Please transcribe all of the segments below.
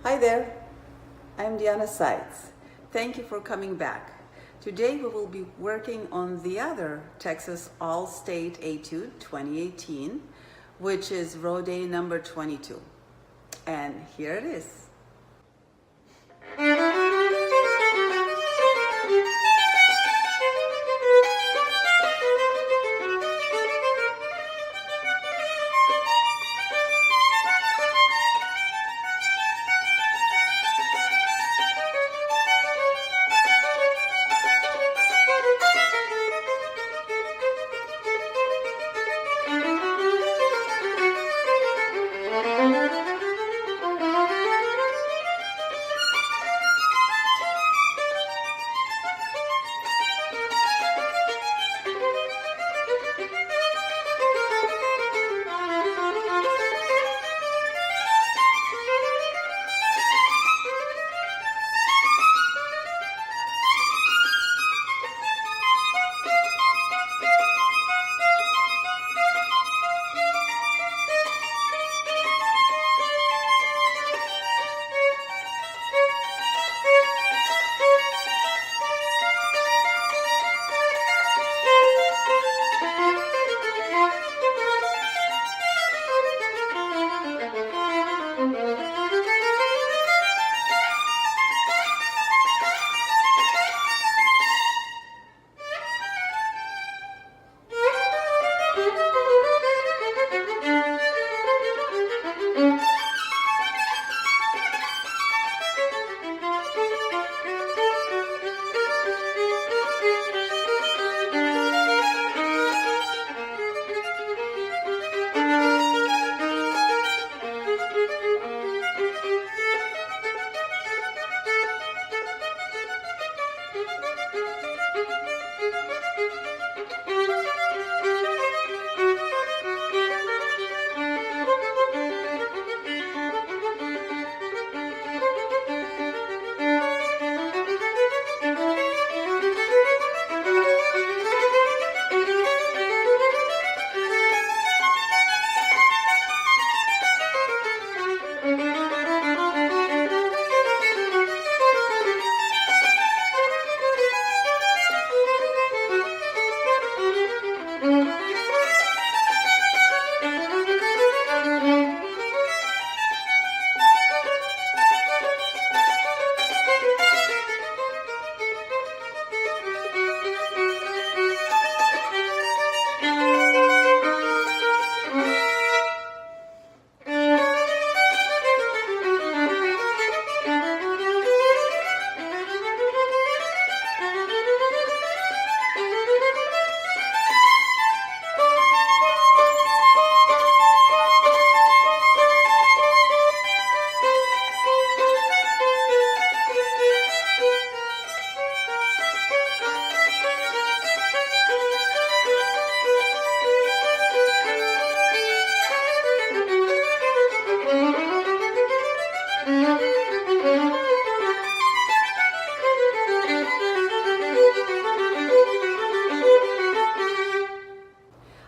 Hi there, I'm Diana Seitz. Thank you for coming back. Today we will be working on the other Texas All-State Etude 2018, which is row day number 22. And here it is.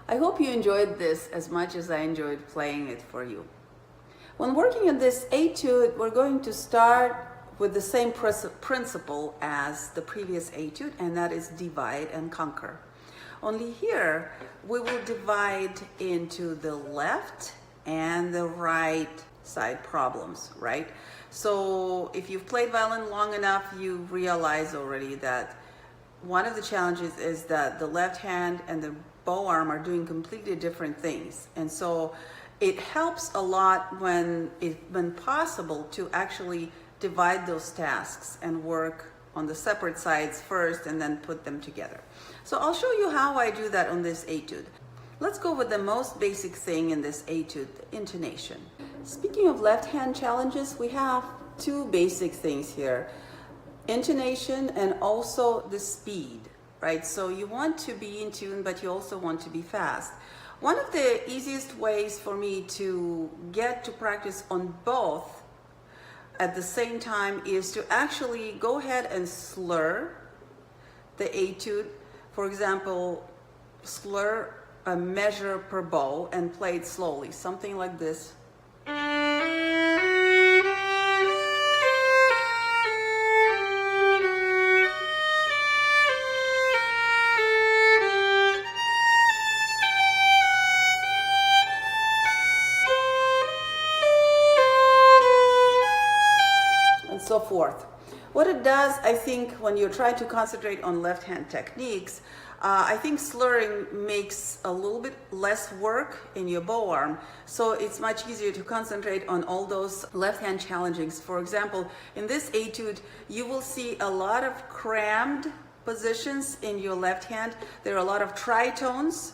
I hope you enjoyed this as much as I enjoyed playing it for you. When working on this etude, we're going to start with the same principle as the previous etude, and that is divide and conquer. Only here, we will divide into the left and the right side problems, right? So if you've played violin long enough, you realize already that one of the challenges is that the left hand and the bow arm are doing completely different things. And so it helps a lot when possible to actually divide those tasks and work on the separate sides first and then put them together. So I'll show you how I do that on this etude. Let's go with the most basic thing in this etude, the intonation. Speaking of left hand challenges, we have two basic things here: intonation and also the speed, right? So you want to be in tune, but you also want to be fast. One of the easiest ways for me to get to practice on both at the same time is to actually go ahead and slur the etude. For example, slur a measure per bow and play it slowly, something like this. so forth. What it does, I think, when you're trying to concentrate on left hand techniques, I think slurring makes a little bit less work in your bow arm, so it's much easier to concentrate on all those left hand challengings. For example, in this etude, you will see a lot of crammed positions in your left hand. There are a lot of tritones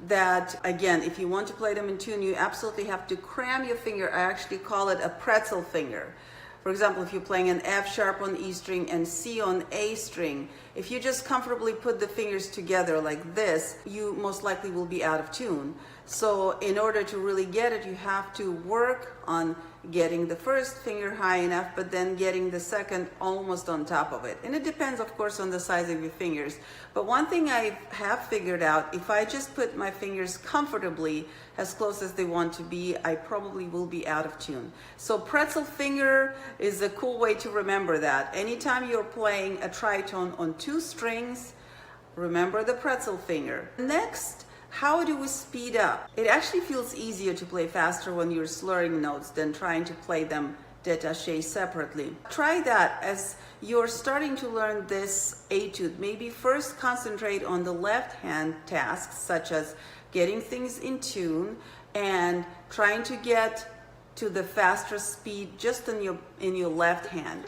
that, again, if you want to play them in tune, you absolutely have to cram your finger. I actually call it a pretzel finger. For example, if you're playing an F sharp on E string and C on A string, if you just comfortably put the fingers together like this, you most likely will be out of tune. So in order to really get it, you have to work on getting the first finger high enough, but then getting the second almost on top of it. And it depends, of course, on the size of your fingers. But one thing I have figured out, if I just put my fingers comfortably as close as they want to be, I probably will be out of tune. So pretzel finger is a cool way to remember that. Anytime you're playing a tritone on 2 strings, remember the pretzel finger. Next, how do we speed up? It actually feels easier to play faster when you're slurring notes than trying to play them détaché separately. Try that as you're starting to learn this etude. Maybe first concentrate on the left hand tasks, such as getting things in tune and trying to get to the faster speed just in your left hand.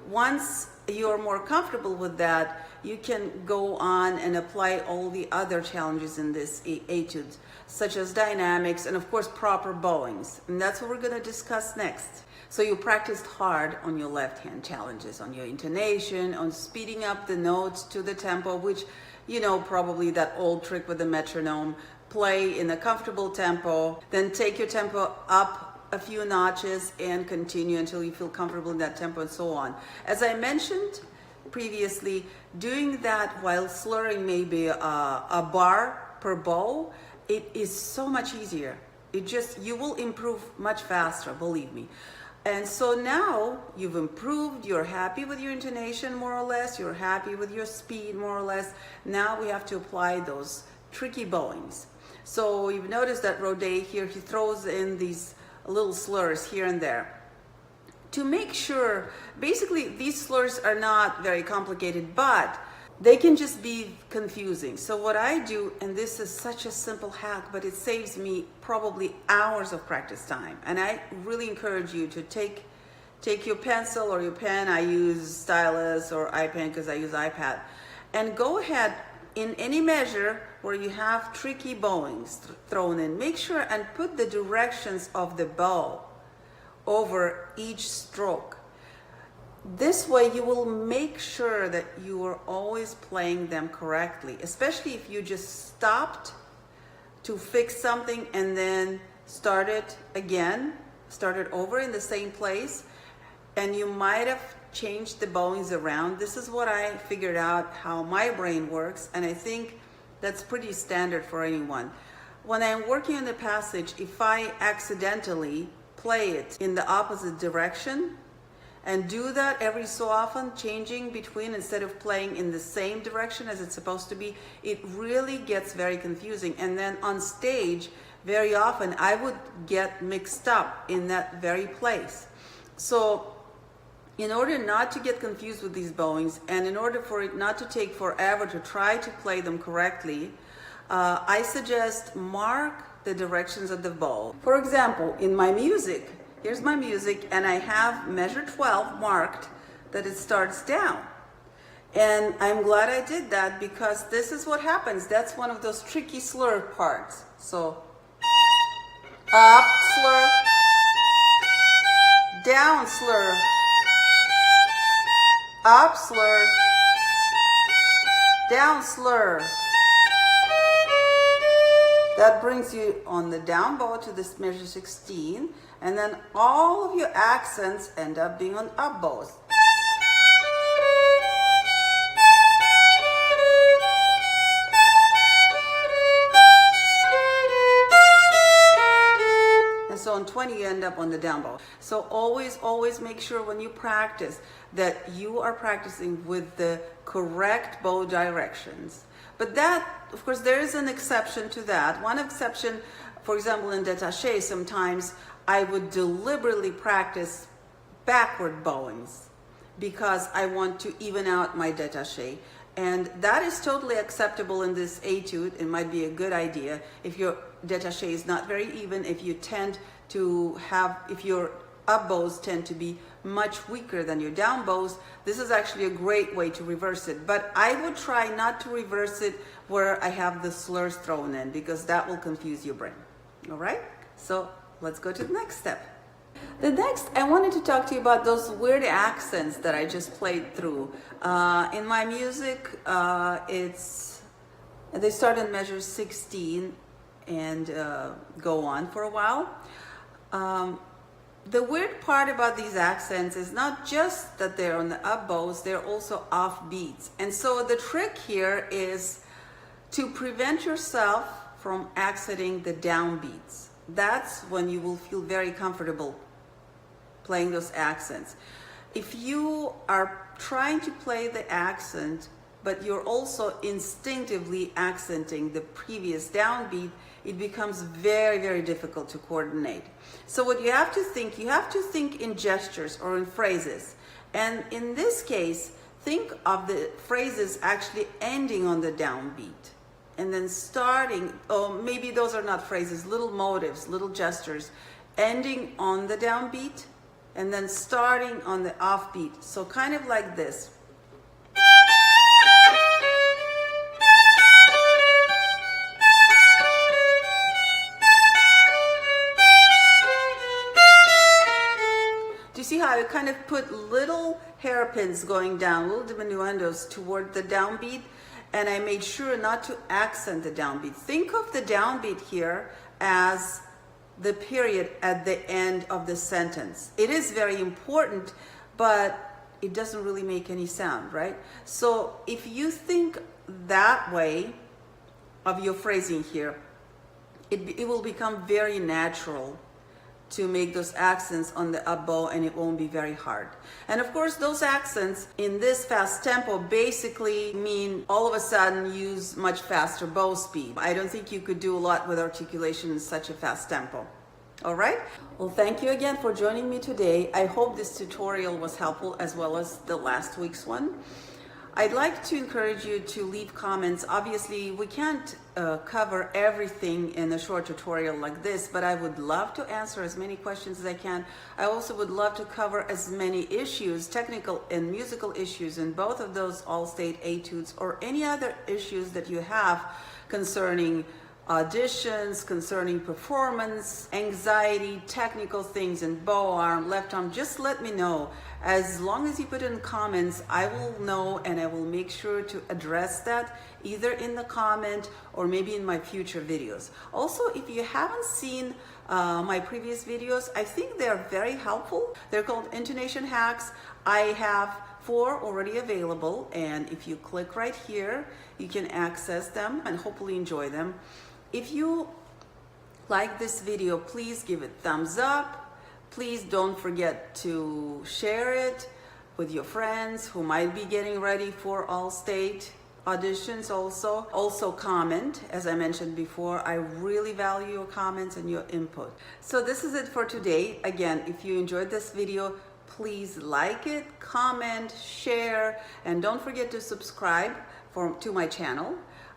Once you're more comfortable with that, you can go on and apply all the other challenges in this etude, such as dynamics and of course proper bowings. And that's what we're going to discuss next. So you practiced hard on your left hand challenges, on your intonation, on speeding up the notes to the tempo, which, you know, probably that old trick with the metronome. Play in a comfortable tempo, then take your tempo up a few notches and continue until you feel comfortable in that tempo, and so on. As I mentioned previously, doing that while slurring maybe a bar per bow, it is so much easier. You will improve much faster, believe me. And so now you've improved, you're happy with your intonation more or less, you're happy with your speed more or less. Now we have to apply those tricky bowings. So you've noticed that Rodet here, he throws in these little slurs here and there. To make sure, basically these slurs are not very complicated, but they can just be confusing. So what I do, and this is such a simple hack, but it saves me probably hours of practice time. And I really encourage you to take your pencil or your pen. I use stylus or iPen because I use iPad. And go ahead in any measure where you have tricky bowings thrown in. Make sure and put the directions of the bow over each stroke. This way you will make sure that you are always playing them correctly, especially if you just stopped to fix something and then started over in the same place, and you might have changed the bowings around. This is what I figured out how my brain works, and I think that's pretty standard for anyone. When I'm working on the passage, if I accidentally play it in the opposite direction and do that every so often, changing between instead of playing in the same direction as it's supposed to be, it really gets very confusing. And then on stage, very often I would get mixed up in that very place. So in order not to get confused with these bowings, and in order for it not to take forever to try to play them correctly, I suggest mark the directions of the bow. For example, in my music, here's my music, and I have measure 12 marked that it starts down. And I'm glad I did that, because this is what happens. That's one of those tricky slur parts. So, up slur, down slur, up slur, down slur. That brings you on the down bow to this measure 16, and then all of your accents end up being on up bows. And so on 20 you end up on the down bow. So always make sure when you practice that you are practicing with the correct bow directions. But that, of course, there is an exception to that. One exception, for example, in détaché, sometimes I would deliberately practice backward bowings. because I want to even out my détaché. And that is totally acceptable in this etude. It might be a good idea if your détaché is not very even, if you tend to have, if your up bows tend to be much weaker than your down bows. This is actually a great way to reverse it, but I would try not to reverse it where I have the slurs thrown in, because that will confuse your brain. All right, so let's go to the next step. The next, I wanted to talk to you about those weird accents that I just played through. In my music, they start in measure 16 and go on for a while. The weird part about these accents is not just that they're on the up bows, they're also off beats. And so the trick here is to prevent yourself from accenting the down beats. That's when you will feel very comfortable playing those accents. If you are trying to play the accent, but you're also instinctively accenting the previous downbeat, it becomes very, very difficult to coordinate. So what you have to think in gestures or in phrases. And in this case, think of the phrases actually ending on the downbeat and then starting, oh, maybe those are not phrases, little motives, little gestures, ending on the downbeat and then starting on the offbeat. So kind of like this. Do you see how I kind of put little hairpins going down, little diminuendos toward the downbeat? And I made sure not to accent the downbeat. Think of the downbeat here as the period at the end of the sentence. It is very important, but it doesn't really make any sound, right? So if you think that way of your phrasing here, it will become very natural to make those accents on the up bow, and it won't be very hard. And of course, those accents in this fast tempo basically mean all of a sudden use much faster bow speed. I don't think you could do a lot with articulation in such a fast tempo. All right? Well, thank you again for joining me today. I hope this tutorial was helpful as well as the last week's one. I'd like to encourage you to leave comments. Obviously, we can't cover everything in a short tutorial like this, but I would love to answer as many questions as I can. I also would love to cover as many issues, technical and musical issues, in both of those all-state etudes, or any other issues that you have concerning auditions, concerning performance, anxiety, technical things in bow arm, left arm. Just let me know. As long as you put in comments, I will know, and I will make sure to address that either in the comment or maybe in my future videos. Also, if you haven't seen my previous videos, I think they're very helpful. They're called Intonation Hacks. I have 4 already available, and if you click right here, you can access them and hopefully enjoy them. If you like this video, please give it thumbs up. Please don't forget to share it with your friends who might be getting ready for all-state auditions also. Also comment, as I mentioned before. I really value your comments and your input. So this is it for today. Again, if you enjoyed this video, please like it, comment, share, and don't forget to subscribe to my channel.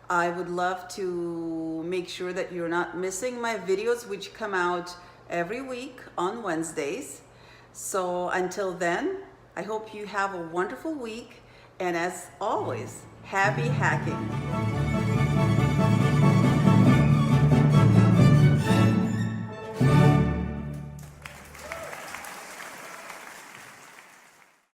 I would love to make sure that you're not missing my videos, which come out every week on Wednesdays. So until then, I hope you have a wonderful week, and as always, happy hacking.